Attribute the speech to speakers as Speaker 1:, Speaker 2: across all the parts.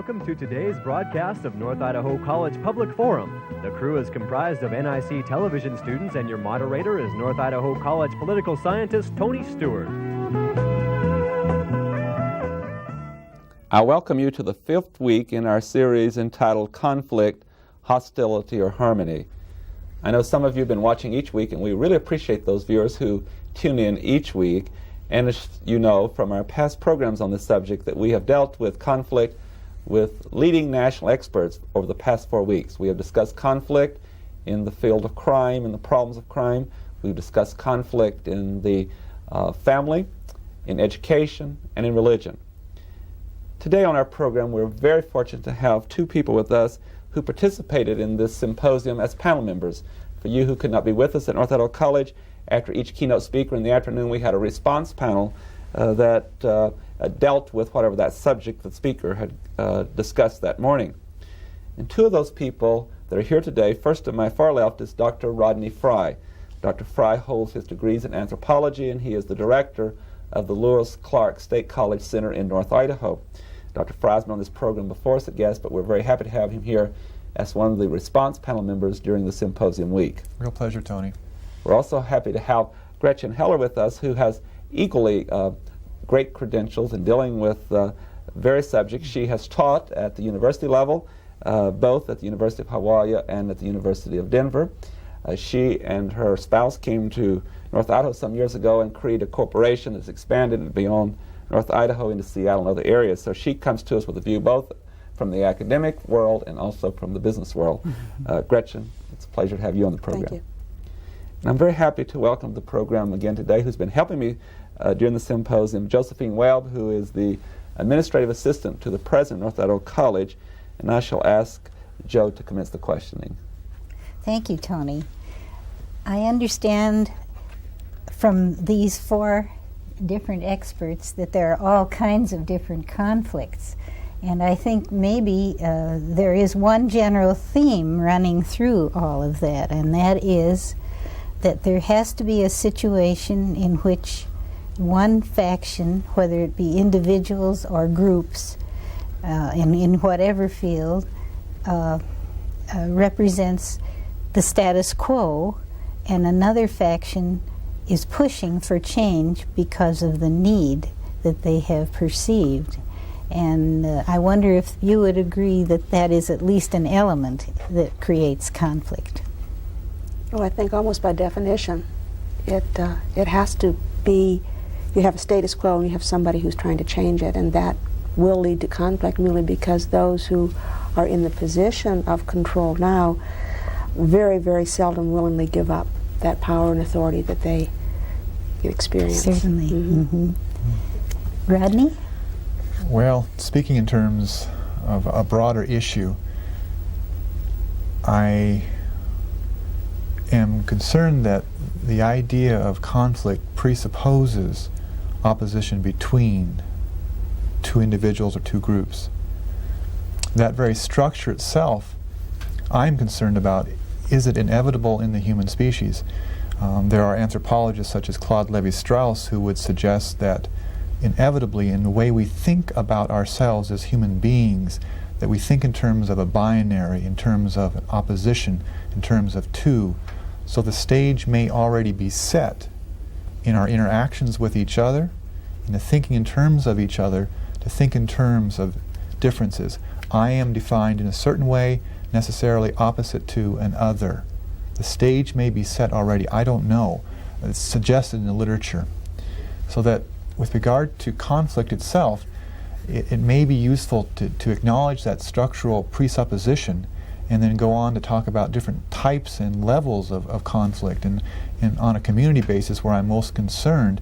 Speaker 1: Welcome to today's broadcast of North Idaho College Public Forum. The crew is comprised of NIC television students, and your moderator is North Idaho College political scientist Tony Stewart.
Speaker 2: I welcome you to the fifth week in our series entitled Conflict, Hostility, or Harmony. I know some of you have been watching each week, and we really appreciate those viewers who tune in each week. And as you know from our past programs on this subject that we have dealt with conflict with leading national experts over the past 4 weeks. We have discussed conflict in the field of crime and the problems of crime. We've discussed conflict in the family, in education, and in religion. Today on our program, we're very fortunate to have two people with us who participated in this symposium as panel members. For you who could not be with us at North Idaho College, after each keynote speaker in the afternoon, we had a response panel that dealt with whatever that subject the speaker had discussed that morning. And two of those people that are here today, first to my far left is Dr. Rodney Fry. Dr. Fry holds his degrees in anthropology, and he is the director of the Lewis Clark State College Center in North Idaho. Dr. Fry has been on this program before as a guest, but we're very happy to have him here as one of the response panel members during the symposium week.
Speaker 3: Real pleasure, Tony.
Speaker 2: We're also happy to have Gretchen Heller with us, who has equally great credentials in dealing with various subjects. She has taught at the university level, both at the University of Hawaii and at the University of Denver. She and her spouse came to North Idaho some years ago and created a corporation that's expanded beyond North Idaho into Seattle and other areas. So she comes to us with a view both from the academic world and also from the business world. Gretchen, it's a pleasure to have you on the program.
Speaker 4: Thank you.
Speaker 2: And I'm very happy to welcome to the program again today, who's been helping me during the symposium, Josephine Webb, who is the administrative assistant to the president of North Idaho College, and I shall ask Joe to commence the questioning.
Speaker 5: Thank you, Tony. I understand from these four different experts that there are all kinds of different conflicts, and I think maybe there is one general theme running through all of that, and that is that there has to be a situation in which one faction, whether it be individuals or groups, in whatever field, represents the status quo, and another faction is pushing for change because of the need that they have perceived. And I wonder if you would agree that that is at least an element that creates conflict.
Speaker 4: Well, I think almost by definition, it has to be, you have a status quo and you have somebody who's trying to change it, and that will lead to conflict merely because those who are in the position of control now very, very seldom willingly give up that power and authority that they experience.
Speaker 5: Certainly. Mm-hmm. Rodney?
Speaker 3: Well, speaking in terms of a broader issue, I am concerned that the idea of conflict presupposes opposition between two individuals or two groups. That very structure itself, I'm concerned about, is it inevitable in the human species? There are anthropologists such as Claude Lévi-Strauss who would suggest that inevitably in the way we think about ourselves as human beings, that we think in terms of a binary, in terms of an opposition, in terms of two. So the stage may already be set in our interactions with each other, in the thinking in terms of each other, to think in terms of differences. I am defined in a certain way, necessarily opposite to an other. The stage may be set already. I don't know. It's suggested in the literature. So that with regard to conflict itself, it may be useful to acknowledge that structural presupposition and then go on to talk about different types and levels of conflict. And on a community basis where I'm most concerned,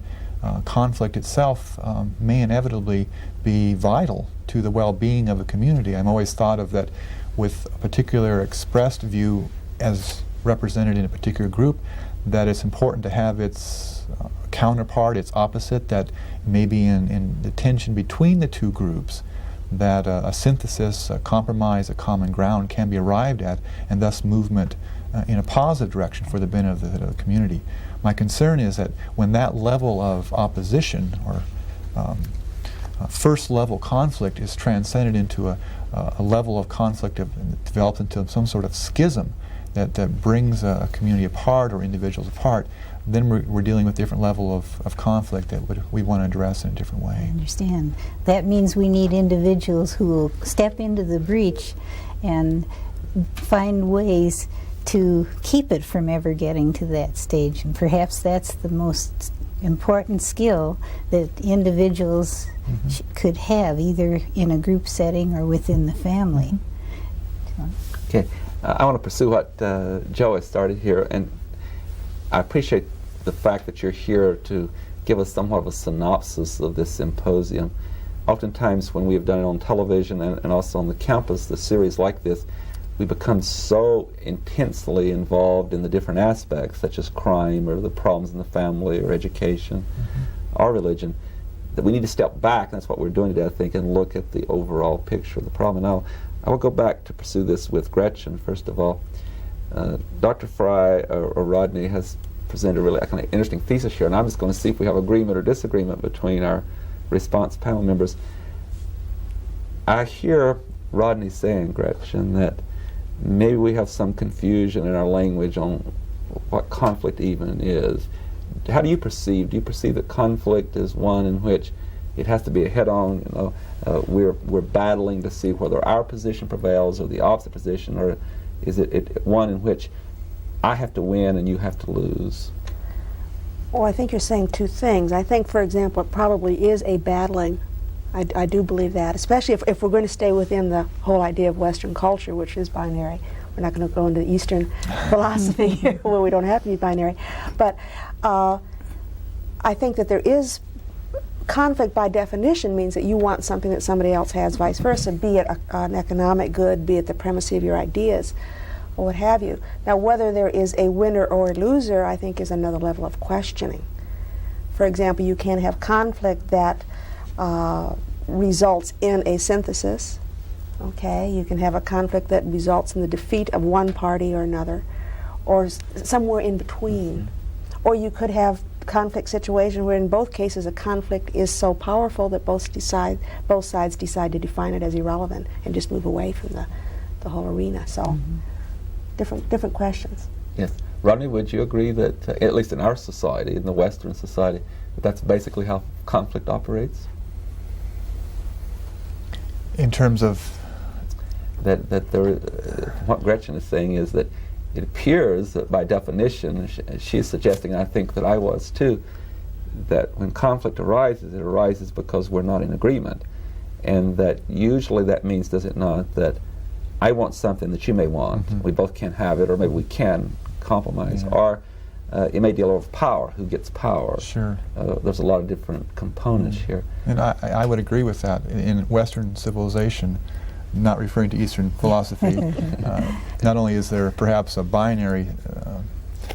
Speaker 3: conflict itself may inevitably be vital to the well-being of a community. I'm always thought of that with a particular expressed view as represented in a particular group, that it's important to have its counterpart, its opposite, that may be in the tension between the two groups, that a synthesis, a compromise, a common ground can be arrived at, and thus movement in a positive direction for the benefit of the community. My concern is that when that level of opposition or first level conflict is transcended into a level of conflict develops into some sort of schism that brings a community apart or individuals apart, then we're dealing with a different level of conflict that we want to address in a different way.
Speaker 5: I understand. That means we need individuals who will step into the breach and find ways to keep it from ever getting to that stage. And perhaps that's the most important skill that individuals could have, either in a group setting or within the family.
Speaker 2: Okay, I want to pursue what Joe has started here, and I appreciate the fact that you're here to give us somewhat of a synopsis of this symposium. Oftentimes when we have done it on television and also on the campus, the series like this, we become so intensely involved in the different aspects, such as crime or the problems in the family or education or religion, that we need to step back, and that's what we're doing today, I think, and look at the overall picture of the problem. And I will go back to pursue this with Gretchen, first of all. Dr. Fry or Rodney has presented a really kind of interesting thesis here, and I'm just going to see if we have agreement or disagreement between our response panel members. I hear Rodney saying, Gretchen, that maybe we have some confusion in our language on what conflict even is. How do you perceive? Do you perceive that conflict is one in which it has to be a head-on, we're battling to see whether our position prevails or the opposite position, or is it one in which I have to win and you have to lose?
Speaker 4: Well, I think you're saying two things. I think, for example, it probably is a battling. I do believe that, especially if we're going to stay within the whole idea of Western culture, which is binary. We're not going to go into Eastern philosophy here where we don't have to be binary. But I think that there is conflict by definition means that you want something that somebody else has, vice versa, be it an economic good, be it the primacy of your ideas, or what have you. Now, whether there is a winner or a loser, I think, is another level of questioning. For example, you can have conflict that results in a synthesis. Okay, you can have a conflict that results in the defeat of one party or another, or somewhere in between. Or you could have conflict situation where in both cases a conflict is so powerful that both sides decide to define it as irrelevant and just move away from the whole arena. So different questions.
Speaker 2: Yes. Rodney, would you agree that, at least in our society, in the Western society, that that's basically how conflict operates?
Speaker 3: In terms of?
Speaker 2: That there, what Gretchen is saying is that it appears that by definition, she's suggesting, and I think that I was too, that when conflict arises, it arises because we're not in agreement. And that usually that means, does it not, that I want something that you may want, we both can't have it, or maybe we can compromise, or it may deal with power, who gets power.
Speaker 3: Sure.
Speaker 2: There's a lot of different components here.
Speaker 3: And I would agree with that. In Western civilization, not referring to Eastern philosophy, not only is there perhaps a binary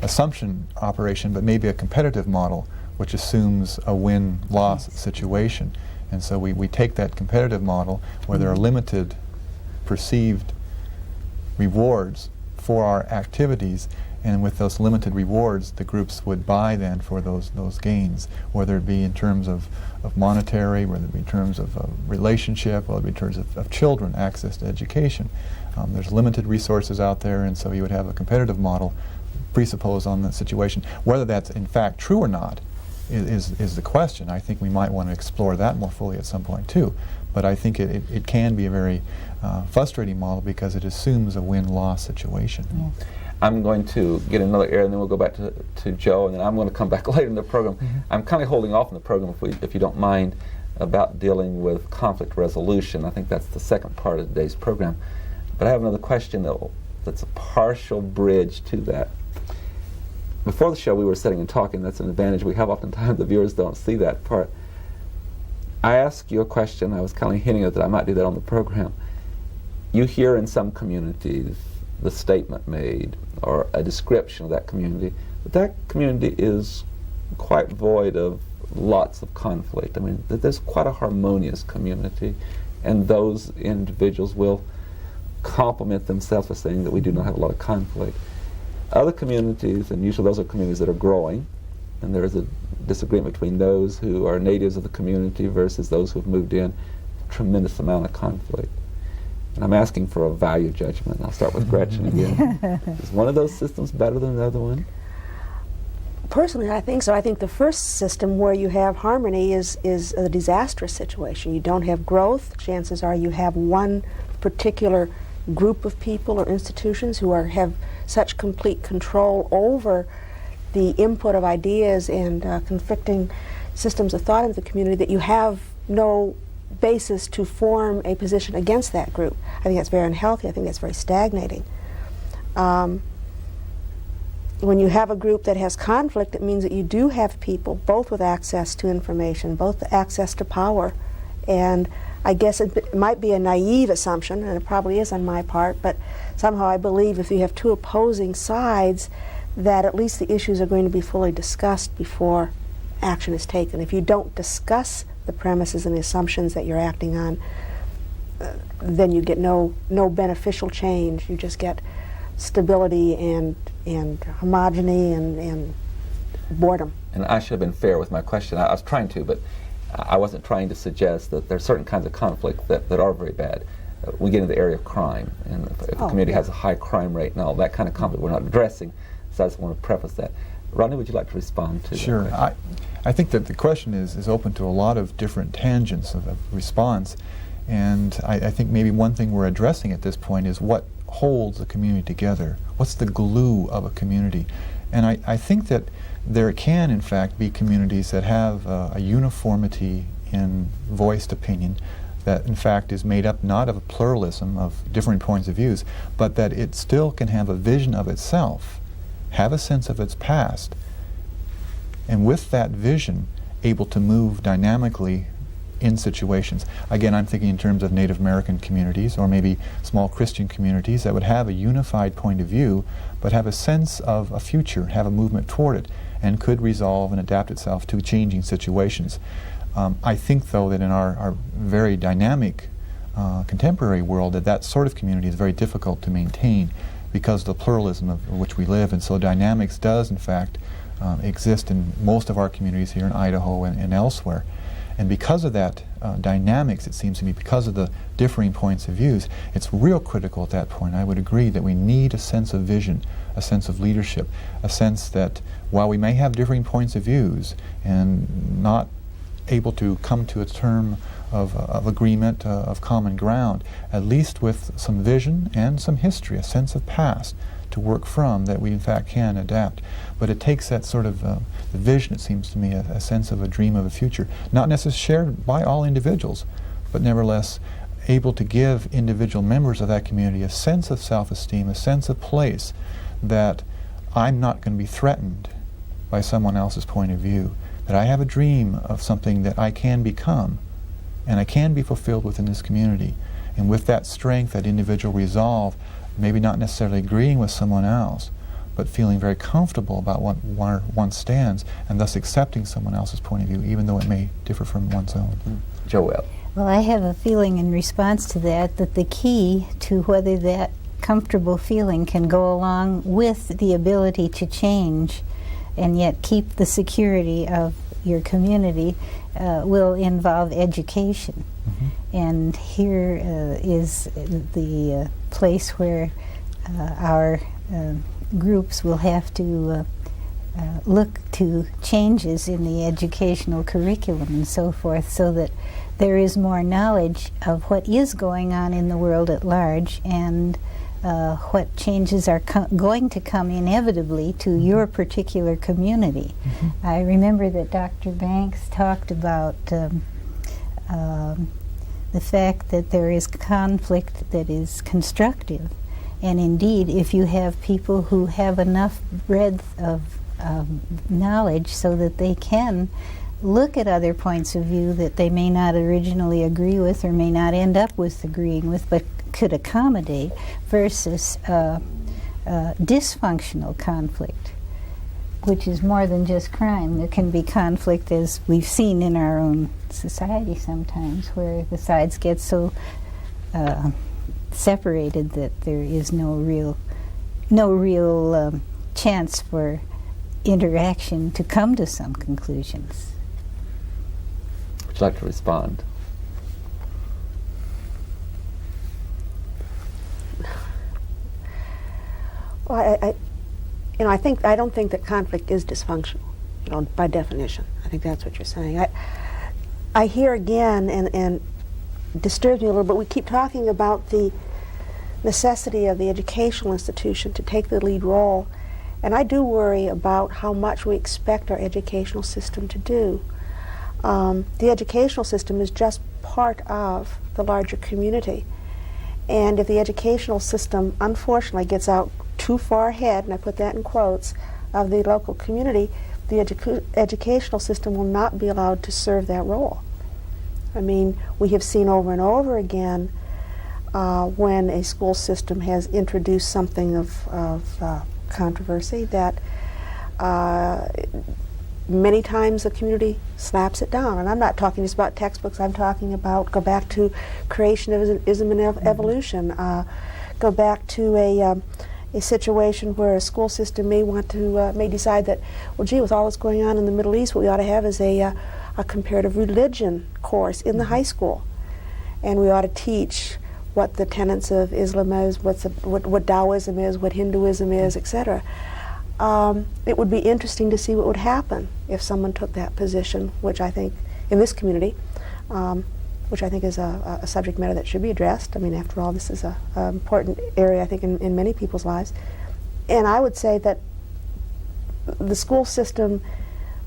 Speaker 3: assumption operation, but maybe a competitive model which assumes a win-loss situation. And so we take that competitive model where there are limited perceived rewards for our activities, and with those limited rewards, the groups would buy then for those gains, whether it be in terms of monetary, whether it be in terms of relationship, whether it be in terms of children, access to education. There's limited resources out there, and so you would have a competitive model presupposed on the situation. Whether that's in fact true or not is the question. I think we might want to explore that more fully at some point too. But I think it can be a very frustrating model because it assumes a win-loss situation.
Speaker 5: Yes.
Speaker 2: I'm going to get another area, and then we'll go back to Joe, and then I'm going to come back later in the program. I'm kind of holding off in the program, if you don't mind, about dealing with conflict resolution. I think that's the second part of today's program. But I have another question that's a partial bridge to that. Before the show, we were sitting and talking. That's an advantage we have. Oftentimes, the viewers don't see that part. I asked you a question. I was kind of hinting at that I might do that on the program. You hear in some communities the statement made or a description of that community, but that community is quite void of lots of conflict. I mean, there's quite a harmonious community, and those individuals will compliment themselves for saying that we do not have a lot of conflict. Other communities, and usually those are communities that are growing, and there is a disagreement between those who are natives of the community versus those who have moved in, tremendous amount of conflict. And I'm asking for a value judgment. I'll start with Gretchen again. Is one of those systems better than the other one?
Speaker 4: Personally, I think so. I think the first system where you have harmony is a disastrous situation. You don't have growth. Chances are you have one particular group of people or institutions who have such complete control over the input of ideas and conflicting systems of thought in the community that you have no basis to form a position against that group. I think that's very unhealthy. I think that's very stagnating. When you have a group that has conflict, it means that you do have people both with access to information, both access to power. And I guess it might be a naive assumption, and it probably is on my part, but somehow I believe if you have two opposing sides, that at least the issues are going to be fully discussed before action is taken. If you don't discuss the premises and the assumptions that you're acting on, then you get no beneficial change. You just get stability and homogeny and boredom.
Speaker 2: And I should have been fair with my question. I was trying to, but I wasn't trying to suggest that there are certain kinds of conflict that are very bad. We get into the area of crime, and if a community has a high crime rate and all that kind of conflict we're not addressing, so I just want to preface that. Rodney, would you like to respond to
Speaker 3: Sure.
Speaker 2: that?
Speaker 3: I think that the question is open to a lot of different tangents of response, and I think maybe one thing we're addressing at this point is what holds a community together. What's the glue of a community? And I think that there can, in fact, be communities that have a uniformity in voiced opinion that, in fact, is made up not of a pluralism of different points of views, but that it still can have a vision of itself, have a sense of its past, and with that vision, able to move dynamically in situations. Again, I'm thinking in terms of Native American communities or maybe small Christian communities that would have a unified point of view but have a sense of a future, have a movement toward it, and could resolve and adapt itself to changing situations. I think, though, that in our very dynamic contemporary world that sort of community is very difficult to maintain because of the pluralism of which we live, and so dynamics does, in fact, exist in most of our communities here in Idaho and elsewhere. And because of that dynamics, it seems to me, because of the differing points of views, it's real critical at that point. I would agree that we need a sense of vision, a sense of leadership, a sense that while we may have differing points of views and not able to come to a term of agreement, of common ground, at least with some vision and some history, a sense of past to work from, that we in fact can adapt. But it takes that sort of the vision, it seems to me, a sense of a dream of a future, not necessarily shared by all individuals, but nevertheless able to give individual members of that community a sense of self-esteem, a sense of place, that I'm not going to be threatened by someone else's point of view, that I have a dream of something that I can become, and I can be fulfilled within this community. And with that strength, that individual resolve, maybe not necessarily agreeing with someone else, but feeling very comfortable about where one stands, and thus accepting someone else's point of view, even though it may differ from one's own.
Speaker 2: Joelle.
Speaker 5: Well, I have a feeling in response to that the key to whether that comfortable feeling can go along with the ability to change and yet keep the security of your community will involve education. Mm-hmm. And here is the place where our groups will have to look to changes in the educational curriculum and so forth, so that there is more knowledge of what is going on in the world at large and what changes are going to come inevitably to your particular community. Mm-hmm. I remember that Dr. Banks talked about the fact that there is conflict that is constructive. And indeed, if you have people who have enough breadth of knowledge so that they can look at other points of view that they may not originally agree with or may not end up with agreeing with, but could accommodate, versus dysfunctional conflict, which is more than just crime. There can be conflict, as we've seen in our own society sometimes, where the sides get so separated that there is no real chance for interaction to come to some conclusions.
Speaker 2: Would you like to respond?
Speaker 4: I don't think that conflict is dysfunctional, by definition. I think that's what you're saying. I hear again, and disturbs me a little bit, we keep talking about the necessity of the educational institution to take the lead role, and I do worry about how much we expect our educational system to do. The educational system is just part of the larger community, and if the educational system unfortunately gets out too far ahead, and I put that in quotes, of the local community, the educational system will not be allowed to serve that role. I mean, we have seen over and over again when a school system has introduced something of controversy that many times the community slaps it down. And I'm not talking just about textbooks, I'm talking about, go back to creationism and evolution, go back to a situation where a school system may decide that, well, gee, with all that's going on in the Middle East, what we ought to have is a comparative religion course in the high school, and we ought to teach what the tenets of Islam is, what Taoism is, what Hinduism is, etc. It would be interesting to see what would happen if someone took that position, which I think, in this community, which I think is a subject matter that should be addressed. I mean, after all, this is an important area, I think, in many people's lives. And I would say that the school system,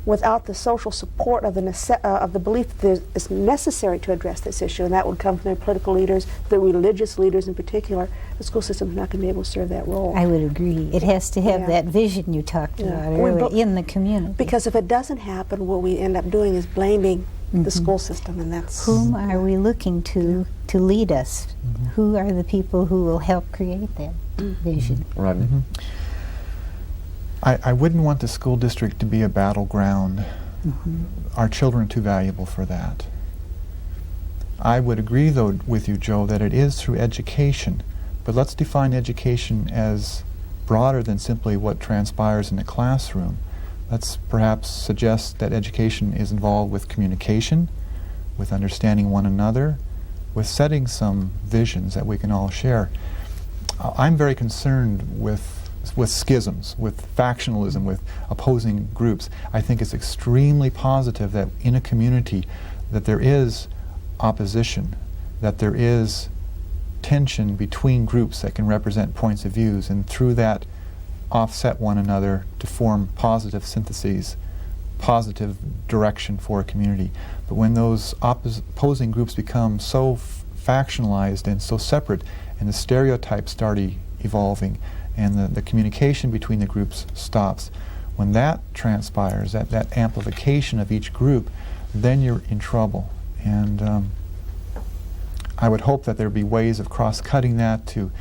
Speaker 4: without the social support of the belief that it's necessary to address this issue, and that would come from the political leaders, the religious leaders in particular, the school system is not going to be able to serve that role.
Speaker 5: I would agree. It has to have that vision you talked about earlier in the community.
Speaker 4: Because if it doesn't happen, what we end up doing is blaming the school system, and that's...
Speaker 5: Whom are we looking to lead us? Who are the people who will help create that vision?
Speaker 2: Rodney?
Speaker 3: I wouldn't want the school district to be a battleground. Our children are too valuable for that. I would agree, though, with you, Joe, that it is through education, but let's define education as broader than simply what transpires in the classroom. Let's perhaps suggest that education is involved with communication, with understanding one another, with setting some visions that we can all share. I'm very concerned with schisms, with factionalism, with opposing groups. I think it's extremely positive that in a community that there is opposition, that there is tension between groups that can represent points of views, and through that offset one another to form positive syntheses, positive direction for a community. But when those opposing groups become so factionalized and so separate, and the stereotypes start evolving, and the communication between the groups stops, when that transpires, that amplification of each group, then you're in trouble. And I would hope that there would be ways of cross-cutting that to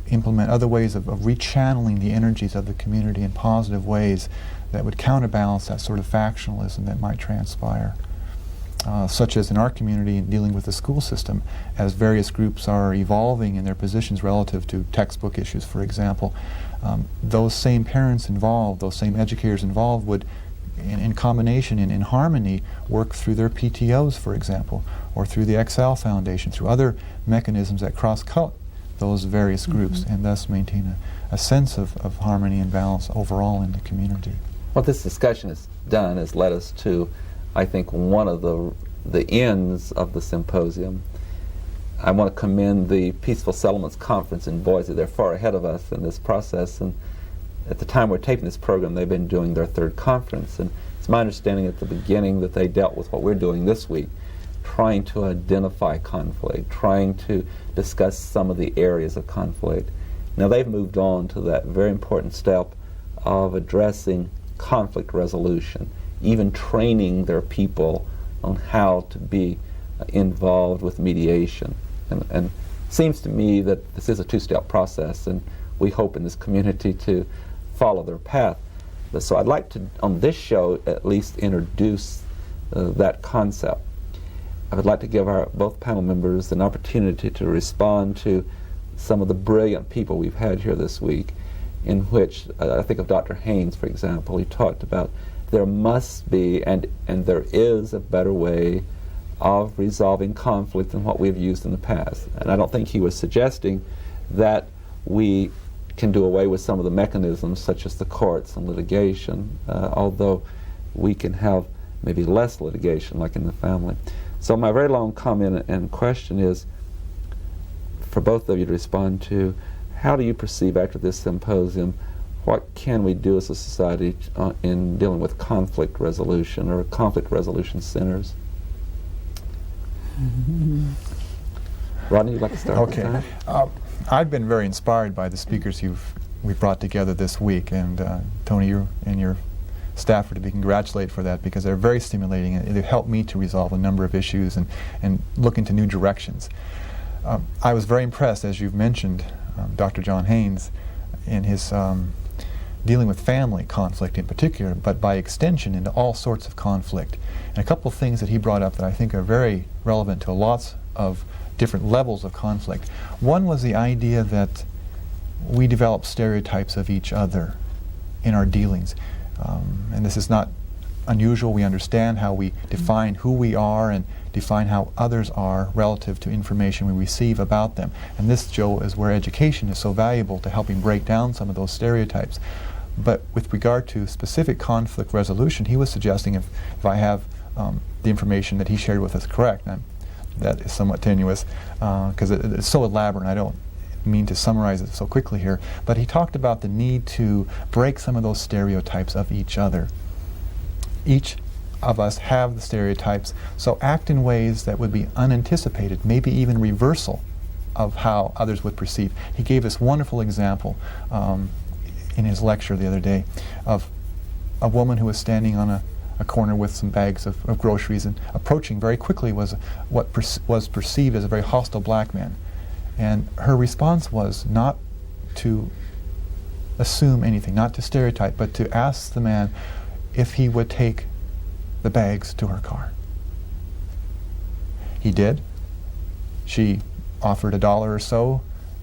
Speaker 3: implement other ways of rechanneling the energies of the community in positive ways that would counterbalance that sort of factionalism that might transpire. Such as in our community in dealing with the school system, as various groups are evolving in their positions relative to textbook issues, for example. Those same parents involved, those same educators involved would, in combination, in harmony, work through their PTOs, for example, or through the Excel Foundation, through other mechanisms that cross-cut those various groups, and thus maintain a sense of harmony and balance overall in the community.
Speaker 2: What this discussion has done is led us to, I think, one of the ends of the symposium. I want to commend the Peaceful Settlements Conference in Boise. They're far ahead of us in this process, and at the time we're taping this program, they've been doing their third conference, and it's my understanding at the beginning that they dealt with what we're doing this week, trying to identify conflict, trying to discuss some of the areas of conflict. Now they've moved on to that very important step of addressing conflict resolution, even training their people on how to be involved with mediation. And it seems to me that this is a two-step process, and we hope in this community to follow their path. So I'd like to, on this show, at least introduce that concept. I would like to give our both panel members an opportunity to respond to some of the brilliant people we've had here this week, in which I think of Dr. Haynes, for example. He talked about there must be and there is a better way of resolving conflict than what we've used in the past. And I don't think he was suggesting that we can do away with some of the mechanisms such as the courts and litigation, although we can have maybe less litigation like in the family. So my very long comment and question is for both of you to respond to: how do you perceive after this symposium, what can we do as a society in dealing with conflict resolution or conflict resolution centers? Rodney, you'd like to start?
Speaker 3: Okay. I've been very inspired by the speakers we've brought together this week, and Tony, you and your staff are to be congratulated for that, because they're very stimulating and they've helped me to resolve a number of issues and look into new directions. I was very impressed, as you've mentioned, Dr. John Haynes, in his dealing with family conflict in particular, but by extension into all sorts of conflict. And a couple of things that he brought up that I think are very relevant to lots of different levels of conflict. One was the idea that we develop stereotypes of each other in our dealings. And this is not unusual. We understand how we define who we are and define how others are relative to information we receive about them. And this, Joe, is where education is so valuable to helping break down some of those stereotypes. But with regard to specific conflict resolution, he was suggesting if I have the information that he shared with us correct, and that is somewhat tenuous because it's so elaborate, and I don't mean to summarize it so quickly here, but he talked about the need to break some of those stereotypes of each other. Each of us have the stereotypes, so act in ways that would be unanticipated, maybe even reversal of how others would perceive. He gave this wonderful example in his lecture the other day of a woman who was standing on a corner with some bags of groceries, and approaching very quickly was what was perceived as a very hostile black man. And her response was not to assume anything, not to stereotype, but to ask the man if he would take the bags to her car. He did. She offered $1 or so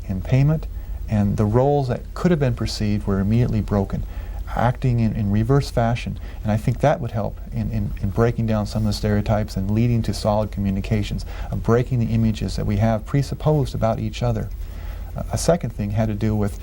Speaker 3: in payment, and the roles that could have been perceived were immediately broken, acting in reverse fashion. And I think that would help in breaking down some of the stereotypes and leading to solid communications, of breaking the images that we have presupposed about each other. A second thing had to do with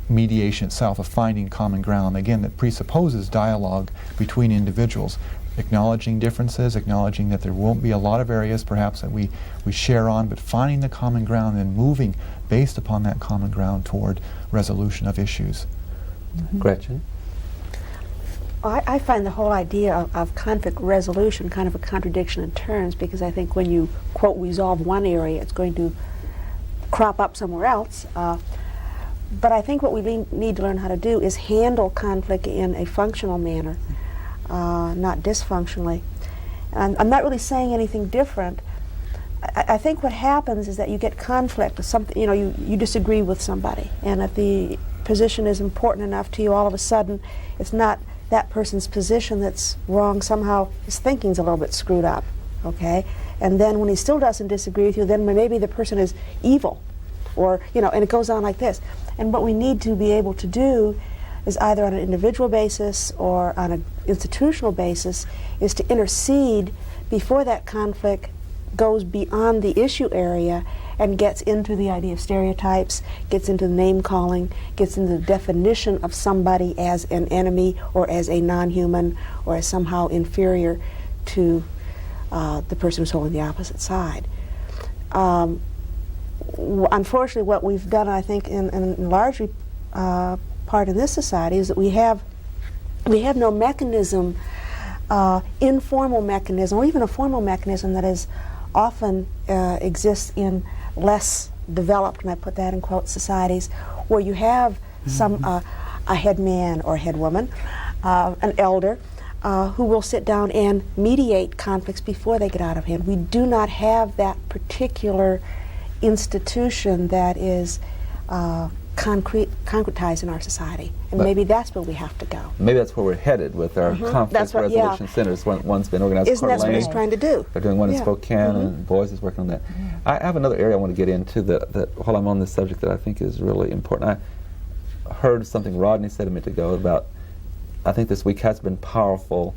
Speaker 3: mediation itself, of finding common ground, again, that presupposes dialogue between individuals, acknowledging differences, acknowledging that there won't be a lot of areas perhaps that we share on, but finding the common ground and moving based upon that common ground toward resolution of issues.
Speaker 2: Mm-hmm. Gretchen?
Speaker 4: I find the whole idea of conflict resolution kind of a contradiction in terms, because I think when you, quote, resolve one area, it's going to crop up somewhere else. But I think what we need to learn how to do is handle conflict in a functional manner, not dysfunctionally. And I'm not really saying anything different. I think what happens is that you get conflict with something, you disagree with somebody, and if the position is important enough to you, all of a sudden it's not that person's position that's wrong, somehow his thinking's a little bit screwed up, okay? And then when he still doesn't disagree with you, then maybe the person is evil, or, and it goes on like this. And what we need to be able to do is, either on an individual basis or on an institutional basis, is to intercede before that conflict goes beyond the issue area and gets into the idea of stereotypes, gets into name calling, gets into the definition of somebody as an enemy or as a non-human or as somehow inferior to the person who's holding the opposite side. Unfortunately, what we've done, I think, in large part in this society, is that we have no mechanism, informal mechanism, or even a formal mechanism that is often exists in less developed, and I put that in quotes, societies, where you have some a head man or head woman, an elder, who will sit down and mediate conflicts before they get out of hand. We do not have that particular institution that is concretized in our society, and maybe that's where we have to go.
Speaker 2: Maybe that's where we're headed with our conflict resolution centers. One's been organized.
Speaker 4: Isn't that what he's trying to do?
Speaker 2: They're doing one in Spokane, and Boise is working on that. I have another area I want to get into that while I'm on this subject that I think is really important. I heard something Rodney said a minute ago about, I think this week has been powerful,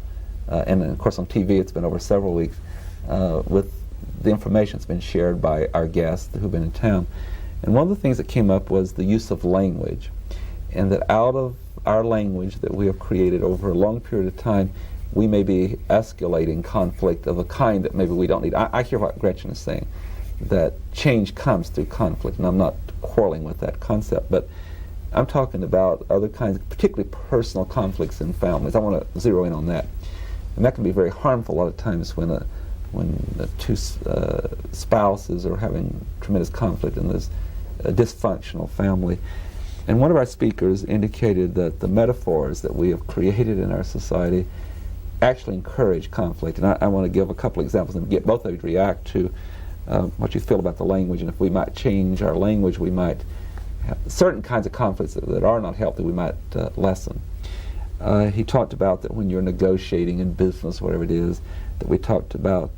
Speaker 2: and of course on TV it's been over several weeks, with the information that's been shared by our guests who've been in town. And one of the things that came up was the use of language, and that out of our language that we have created over a long period of time, we may be escalating conflict of a kind that maybe we don't need. I hear what Gretchen is saying, that change comes through conflict, and I'm not quarreling with that concept, but I'm talking about other kinds, particularly personal conflicts in families. I want to zero in on that. And that can be very harmful a lot of times when the two spouses are having tremendous conflict in this dysfunctional family. And one of our speakers indicated that the metaphors that we have created in our society actually encourage conflict. And I want to give a couple examples and get both of you to react to what you feel about the language, and if we might change our language, we might have certain kinds of conflicts that are not healthy, we might lessen. He talked about that when you're negotiating in business, whatever it is, that we talked about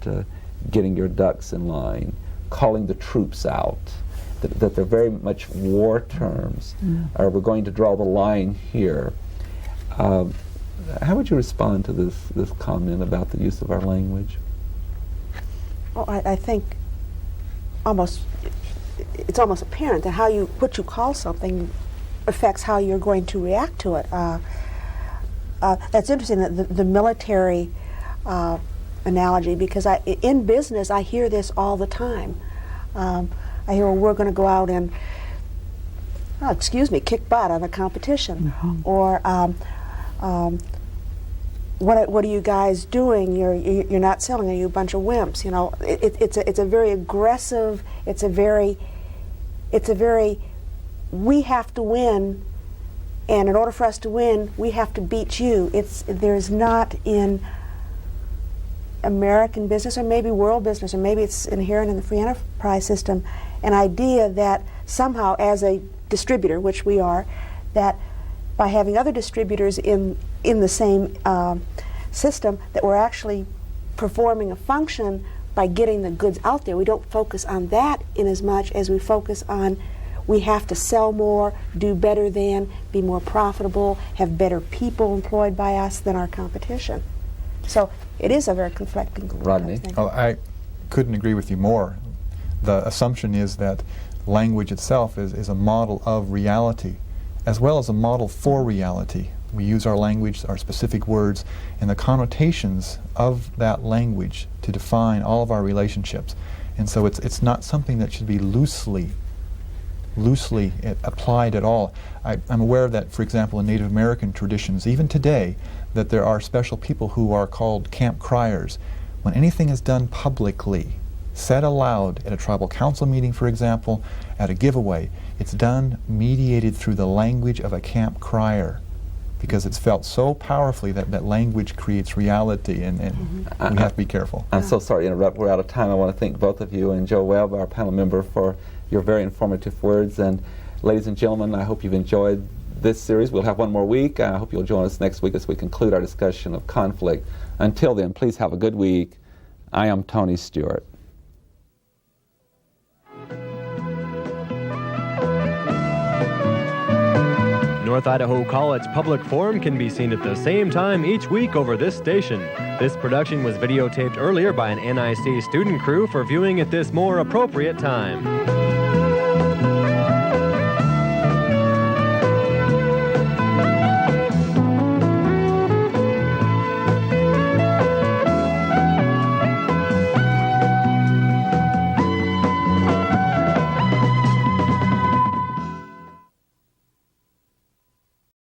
Speaker 2: getting your ducks in line, calling the troops out, that they're very much war terms, or we're going to draw the line here. How would you respond to this comment about the use of our language?
Speaker 4: Well, I think it's almost apparent that what you call something affects how you're going to react to it. That's interesting, that the military analogy, because in business I hear this all the time. I hear, well, we're going to go out and, kick butt on a competition, or what are you guys doing? You're not selling. Are you a bunch of wimps? You know, it's a very aggressive. It's a very we have to win, and in order for us to win, we have to beat you. There's not in American business, or maybe world business, or maybe it's inherent in the free enterprise system, an idea that somehow, as a distributor, which we are, that by having other distributors in the same system, that we're actually performing a function by getting the goods out there. We don't focus on that in as much as we focus on we have to sell more, do better than, be more profitable, have better people employed by us than our competition. So it is a very conflicting
Speaker 2: Rodney?
Speaker 4: thing.
Speaker 3: Oh, I couldn't agree with you more. The assumption is that language itself is a model of reality, as well as a model for reality. We use our language, our specific words, and the connotations of that language to define all of our relationships. And so it's not something that should be loosely applied at all. I'm aware that, for example, in Native American traditions, even today, that there are special people who are called camp criers. When anything is done publicly, said aloud at a tribal council meeting, for example, at a giveaway, it's done mediated through the language of a camp crier, because it's felt so powerfully that language creates reality, and we have to be careful.
Speaker 2: I'm so sorry to interrupt. We're out of time. I want to thank both of you and Joe Webb, our panel member, for your very informative words. And ladies and gentlemen, I hope you've enjoyed this series. We'll have one more week. I hope you'll join us next week as we conclude our discussion of conflict. Until then, please have a good week. I am Tony Stewart.
Speaker 1: North Idaho College Public Forum can be seen at the same time each week over this station. This production was videotaped earlier by an NIC student crew for viewing at this more appropriate time.